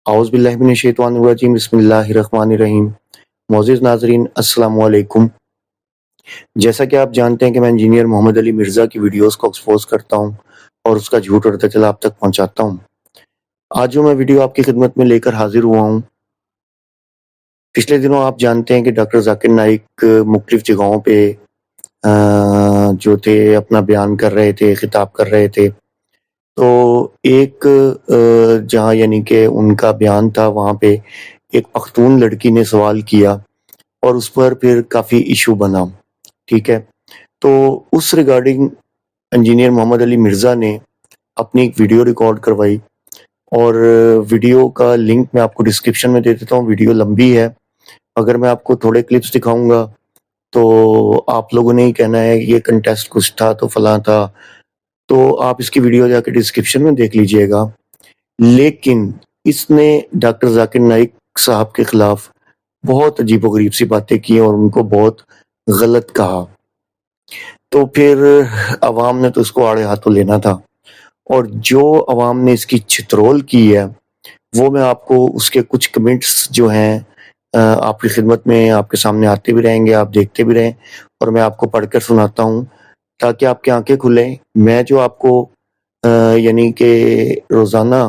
اعوذ باللہ من الشیطان الرجیم بسم اللہ الرحمن الرحیم۔ معزز ناظرین السلام علیکم۔ جیسا کہ آپ جانتے ہیں کہ میں انجینئر محمد علی مرزا کی ویڈیوز کو ایکسپوز کرتا ہوں اور اس کا جھوٹ اور دجل آپ تک پہنچاتا ہوں۔ آج جو میں ویڈیو آپ کی خدمت میں لے کر حاضر ہوا ہوں، پچھلے دنوں آپ جانتے ہیں کہ ڈاکٹر ذاکر نائک مختلف جگہوں پہ جو تھے اپنا بیان کر رہے تھے، خطاب کر رہے تھے۔ تو ایک جہاں یعنی کہ ان کا بیان تھا، وہاں پہ ایک پختون لڑکی نے سوال کیا اور اس پر پھر کافی ایشو بنا، ٹھیک ہے۔ تو اس ریگارڈنگ انجینئر محمد علی مرزا نے اپنی ایک ویڈیو ریکارڈ کروائی اور ویڈیو کا لنک میں آپ کو ڈسکرپشن میں دے دیتا ہوں۔ ویڈیو لمبی ہے، اگر میں آپ کو تھوڑے کلپس دکھاؤں گا تو آپ لوگوں نے ہی کہنا ہے یہ کنٹیسٹ کچھ تھا تو فلاں تھا، تو آپ اس کی ویڈیو جا کے ڈسکرپشن میں دیکھ لیجئے گا۔ لیکن اس نے ڈاکٹر ذاکر نائک صاحب کے خلاف بہت عجیب و غریب سی باتیں کی اور ان کو بہت غلط کہا، تو پھر عوام نے تو اس کو آڑے ہاتھوں لینا تھا، اور جو عوام نے اس کی چھترول کی ہے وہ میں آپ کو اس کے کچھ کمنٹس جو ہیں آپ کی خدمت میں آپ کے سامنے آتے بھی رہیں گے، آپ دیکھتے بھی رہیں، اور میں آپ کو پڑھ کر سناتا ہوں تاکہ آپ کی آنکھیں کھلیں۔ میں جو آپ کو یعنی کہ روزانہ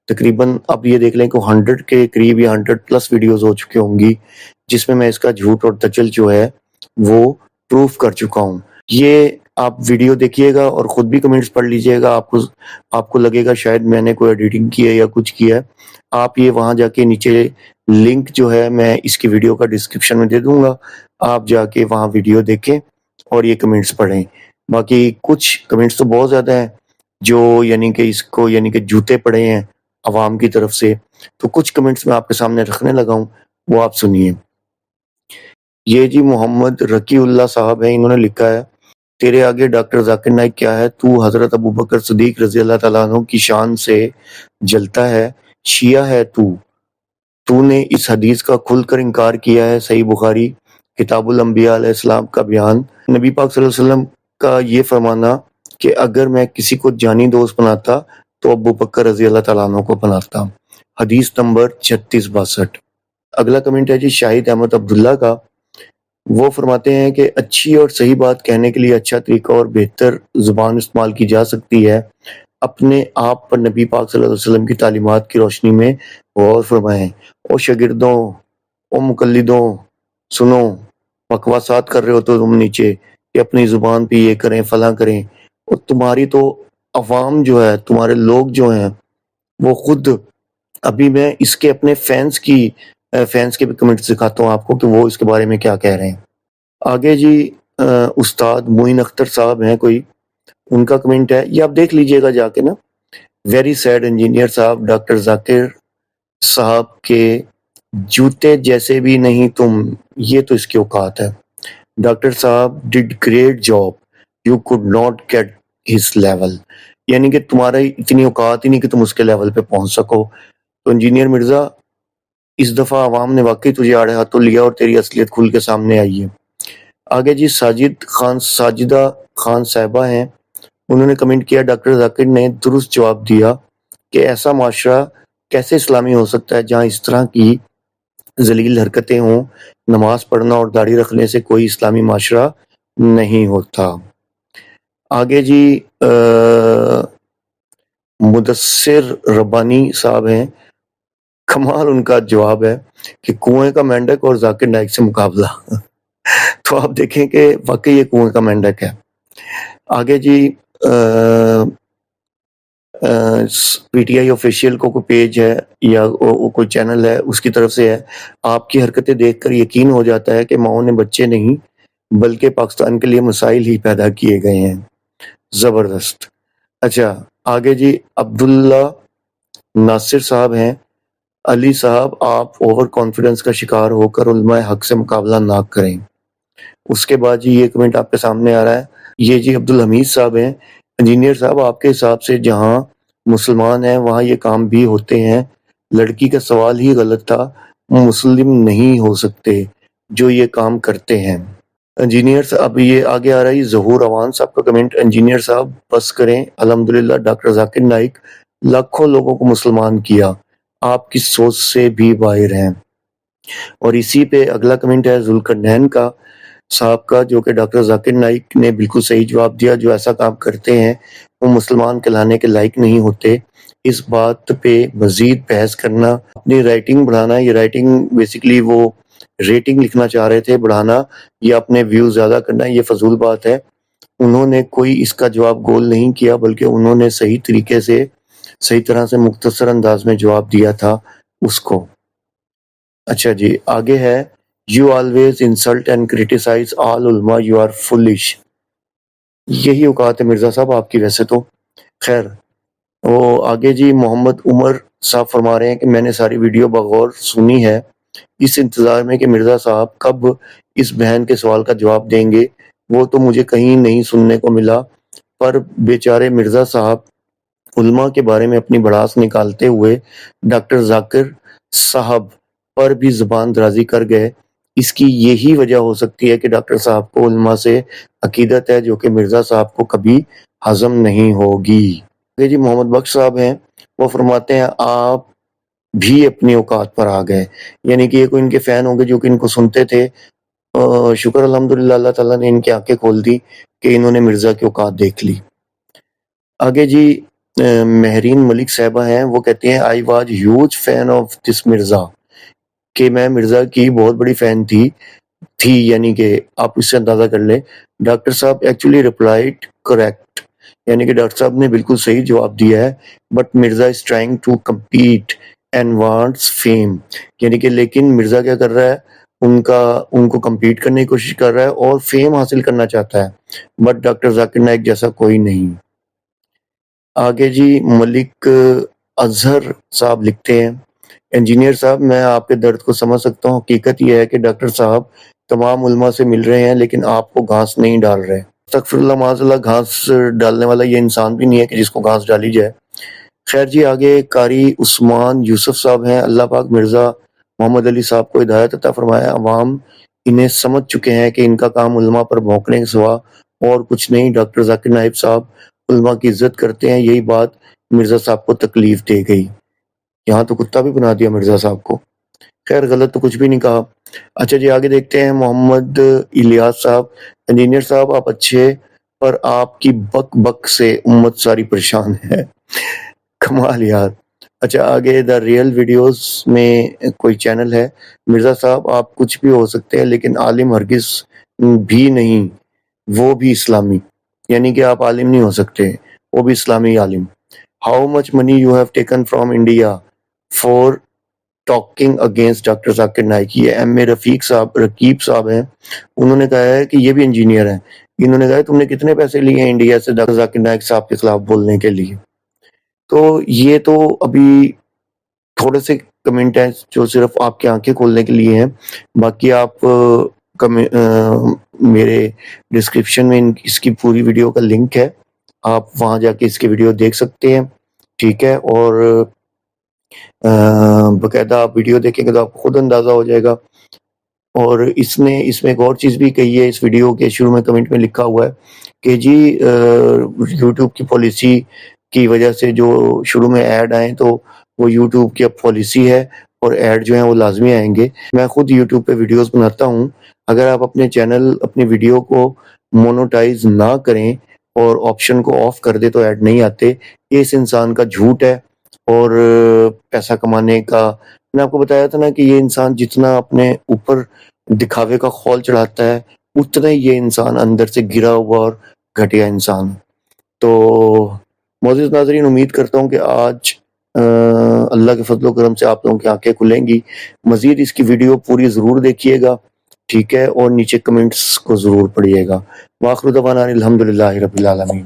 تقریباً اب یہ دیکھ لیں کہ 100 کے قریب یا 100+ ویڈیوز ہو چکے ہوں گی جس میں اس کا جھوٹ اور دجل جو ہے وہ پروف کر چکا ہوں۔ یہ آپ ویڈیو دیکھیے گا اور خود بھی کمنٹس پڑھ لیجئے گا، آپ کو لگے گا شاید میں نے کوئی ایڈیٹنگ کی ہے یا کچھ کیا ہے۔ آپ یہ وہاں جا کے نیچے لنک جو ہے میں اس کی ویڈیو کا ڈسکرپشن میں دے دوں گا، آپ جا کے وہاں ویڈیو دیکھیں اور یہ کمنٹس پڑھیں۔ باقی کچھ کمنٹس تو بہت زیادہ ہیں جو یعنی کہ اس کو یعنی کہ جوتے پڑے ہیں عوام کی طرف سے، تو کچھ کمنٹس میں آپ کے سامنے رکھنے لگا ہوں، وہ آپ سنیے۔ یہ جی محمد رقی اللہ صاحب ہیں، انہوں نے لکھا ہے، تیرے آگے ڈاکٹر ذاکر نائک کیا ہے؟ تو حضرت ابوبکر صدیق رضی اللہ تعالیٰ عنہ کی شان سے جلتا ہے، شیعہ ہے تو نے اس حدیث کا کھل کر انکار کیا ہے۔ صحیح بخاری کتاب الانبیاء علیہ السلام کا بیان، نبی پاک صلی اللہ علیہ وسلم کا یہ فرمانا کہ اگر میں کسی کو جانی دوست بناتا تو ابو بکر رضی اللہ تعالیٰ عنہ کو بناتا۔ حدیث نمبر 3662۔ اگلا کمنٹ ہے جی شاہد احمد عبداللہ کا، وہ فرماتے ہیں کہ اچھی اور صحیح بات کہنے کے لیے اچھا طریقہ اور بہتر زبان استعمال کی جا سکتی ہے۔ اپنے آپ پر نبی پاک صلی اللہ علیہ وسلم کی تعلیمات کی روشنی میں غور فرمائیں۔ او شاگردوں، او مقلدوں، سنو، بکواسات کر رہے ہو تو تم نیچے کہ اپنی زبان پہ یہ کریں فلاں کریں، اور تمہاری تو عوام جو ہے، تمہارے لوگ جو ہیں وہ خود، ابھی میں اس کے اپنے فینس کے بھی کمنٹس دکھاتا ہوں آپ کو کہ وہ اس کے بارے میں کیا کہہ رہے ہیں۔ آگے جی استاد معین اختر صاحب ہیں کوئی، ان کا کمنٹ ہے، یہ آپ دیکھ لیجئے گا جا کے نا۔ ویری سیڈ انجینئر صاحب، ڈاکٹر ذاکر صاحب کے جوتے جیسے بھی نہیں تم، یہ تو اس کی اوقات ہے۔ ڈاکٹر صاحب did great job, you could not get his level, یعنی کہ تمہارا اتنی اوقات ہی نہیں کہ تم اس کے لیول پہ پہنچ سکو۔ تو انجینئر مرزا، اس دفعہ عوام نے واقعی تجھے آڑے ہاتھوں لیا اور تیری اصلیت کھل کے سامنے آئی ہے۔ آگے جی ساجدہ خان صاحبہ ہیں، انہوں نے کمنٹ کیا، ڈاکٹر ذاکر نے درست جواب دیا کہ ایسا معاشرہ کیسے اسلامی ہو سکتا ہے جہاں اس طرح کی ذلیل حرکتیں ہوں، نماز پڑھنا اور داڑھی رکھنے سے کوئی اسلامی معاشرہ نہیں ہوتا۔ آگے جی مدثر ربانی صاحب ہیں، کمال ان کا جواب ہے کہ کنویں کا مینڈک اور ذاکر نائک سے مقابلہ۔ تو آپ دیکھیں کہ واقعی یہ کنویں کا مینڈک ہے۔ آگے جی پی ٹی آئی آفیشیل کو کوئی پیج ہے یا کوئی چینل ہے، اس کی طرف سے ہے، آپ کی حرکتیں دیکھ کر یقین ہو جاتا ہے کہ ماؤں نے بچے نہیں بلکہ پاکستان کے لیے مسائل ہی پیدا کیے گئے ہیں۔ زبردست۔ اچھا آگے جی عبداللہ ناصر صاحب ہیں، علی صاحب آپ اوور کانفیڈنس کا شکار ہو کر علماء حق سے مقابلہ نہ کریں۔ اس کے بعد جی یہ کمنٹ آپ کے سامنے آ رہا ہے، یہ جی عبدالحمید صاحب ہیں، انجینئر صاحب آپ کے حساب سے جہاں مسلمان ہیں وہاں یہ کام بھی ہوتے ہیں، لڑکی کا سوال ہی غلط تھا، مسلم نہیں ہو سکتے جو یہ کام کرتے ہیں۔ انجینئر صاحب یہ آگے آ رہا ہے ظہور اوان صاحب کا کمنٹ، انجینئر صاحب بس کریں، الحمدللہ ڈاکٹر ذاکر نائک لاکھوں لوگوں کو مسلمان کیا، آپ کی سوچ سے بھی باہر ہیں۔ اور اسی پہ اگلا کمنٹ ہے ذوالقرنین کا صاحب کا، جو کہ ڈاکٹر ذاکر نائک نے بالکل صحیح جواب دیا۔ جو ایسا کام کرتے ہیں وہ مسلمان کہلانے کے لائق نہیں ہوتے۔ اس بات پہ مزید بحث کرنا، اپنی رائٹنگ بڑھانا، یہ رائٹنگ بیسیکلی وہ ریٹنگ لکھنا چاہ رہے تھے، بڑھانا یا اپنے ویو زیادہ کرنا، یہ فضول بات ہے۔ انہوں نے کوئی اس کا جواب گول نہیں کیا، بلکہ انہوں نے صحیح طریقے سے، صحیح طرح سے مختصر انداز میں جواب دیا تھا اس کو۔ اچھا جی، آگے ہے You always insult and criticize all علماء, you are foolish۔ یہی اوقات ہے مرزا صاحب آپ کی ویسے تو۔ خیر، وہ آگے جی محمد عمر صاحب فرما رہے ہیں کہ میں نے ساری ویڈیو بغور سنی ہے، اس انتظار میں کہ مرزا صاحب کب اس بہن کے سوال کا جواب دیں گے، وہ تو مجھے کہیں نہیں سننے کو ملا۔ پر بیچارے مرزا صاحب علماء کے بارے میں اپنی بڑاس نکالتے ہوئے ڈاکٹر ذاکر صاحب پر بھی زبان درازی کر گئے۔ اس کی یہی وجہ ہو سکتی ہے کہ ڈاکٹر صاحب کو علماء سے عقیدت ہے، جو کہ مرزا صاحب کو کبھی ہضم نہیں ہوگی۔ جی محمد بخش صاحب ہیں، وہ فرماتے ہیں آپ بھی اپنی اوقات پر آ گئے، یعنی کہ یہ کوئی ان کے فین ہوں گے جو کہ ان کو سنتے تھے۔ شکر الحمدللہ اللہ تعالیٰ نے ان کی آنکھیں کھول دی کہ انہوں نے مرزا کی اوقات دیکھ لی۔ آگے جی مہرین ملک صاحبہ ہیں، وہ کہتے ہیں I was huge fan of this Mirza, کہ میں مرزا کی بہت بڑی فین تھی، یعنی کہ آپ اس سے اندازہ کر لیں۔ ڈاکٹر صاحب ایکچولی ریپلائڈ کریکٹ، یعنی کہ ڈاکٹر صاحب نے بالکل صحیح جواب دیا ہے۔ But Mirza is trying to compete and wants fame, یعنی کہ لیکن مرزا کیا کر رہا ہے، ان کو کمپیٹ کرنے کی کوشش کر رہا ہے اور فیم حاصل کرنا چاہتا ہے، بٹ ڈاکٹر ذاکر نائک جیسا کوئی نہیں۔ آگے جی ملک اظہر صاحب لکھتے ہیں انجینئر صاحب میں آپ کے درد کو سمجھ سکتا ہوں، حقیقت یہ ہے کہ ڈاکٹر صاحب تمام علماء سے مل رہے ہیں لیکن آپ کو گھاس نہیں ڈال رہے۔ استغفر اللہ معاذ اللہ، گھاس ڈالنے والا یہ انسان بھی نہیں ہے کہ جس کو گھاس ڈالی جائے۔ خیر جی، آگے قاری عثمان یوسف صاحب ہیں، اللہ پاک مرزا محمد علی صاحب کو ہدایت عطا فرمائے۔ عوام انہیں سمجھ چکے ہیں کہ ان کا کام علماء پر بھونکنے کے سوا اور کچھ نہیں۔ ڈاکٹر ذاکر نائک صاحب علماء کی عزت کرتے ہیں، یہی بات مرزا صاحب کو تکلیف دے گئی۔ یہاں تو کتا بھی بنا دیا مرزا صاحب کو۔ خیر، غلط تو کچھ بھی نہیں کہا۔ اچھا جی، آگے دیکھتے ہیں محمد الیاس صاحب، انجینئر صاحب آپ اچھے، پر آپ کی بک بک سے امت ساری پریشان ہے۔ کمال یار۔ اچھا، آگے دا ریئل ویڈیوز میں کوئی چینل ہے، مرزا صاحب آپ کچھ بھی ہو سکتے ہیں لیکن عالم ہرگز بھی نہیں، وہ بھی اسلامی، یعنی کہ آپ عالم نہیں ہو سکتے، وہ بھی اسلامی عالم۔ How much money you have taken from India for talking against doctor Zakir Naik. یہ ایم اے رقیب صاحب ہیں، انہوں نے کہا ہے کہ یہ بھی انجینئر ہیں، انہوں نے کہا ہے تم نے کتنے پیسے لیے ہیں انڈیا سے ڈاکٹر ذاکر نائک صاحب کے خلاف بولنے کے لیے۔ تو یہ تو ابھی تھوڑے سے کمنٹ ہیں جو صرف آپ کی آنکھیں کھولنے کے لیے ہیں، باقی آپ میرے ڈسکرپشن میں اس کی پوری ویڈیو کا لنک ہے، آپ وہاں جا کے اس کی ویڈیو دیکھ سکتے ہیں، ٹھیک ہے۔ اور باقاعدہ آپ ویڈیو دیکھیں گے تو آپ کو خود اندازہ ہو جائے گا۔ اور اس میں ایک اور چیز بھی کہی ہے، اس ویڈیو کے شروع میں کمنٹ میں لکھا ہوا ہے کہ جی یوٹیوب کی پالیسی کی وجہ سے جو شروع میں ایڈ آئیں تو وہ یوٹیوب کی اب پالیسی ہے اور ایڈ جو ہیں وہ لازمی آئیں گے۔ میں خود یوٹیوب پہ ویڈیوز بناتا ہوں، اگر آپ اپنے چینل اپنی ویڈیو کو مونوٹائز نہ کریں اور آپشن کو آف کر دے تو ایڈ نہیں آتے۔ یہ اس انسان کا جھوٹ ہے اور پیسہ کمانے کا، میں نے آپ کو بتایا تھا نا کہ یہ انسان جتنا اپنے اوپر دکھاوے کا خول چڑھاتا ہے اتنا ہی یہ انسان اندر سے گرا ہوا اور گھٹیا انسان۔ تو معزز ناظرین، امید کرتا ہوں کہ آج اللہ کے فضل و کرم سے آپ لوگوں کی آنکھیں کھلیں گی۔ مزید اس کی ویڈیو پوری ضرور دیکھیے گا، ٹھیک ہے، اور نیچے کمنٹس کو ضرور پڑھیے گا۔ وآخر دعوانا الحمدللہ رب العالمین۔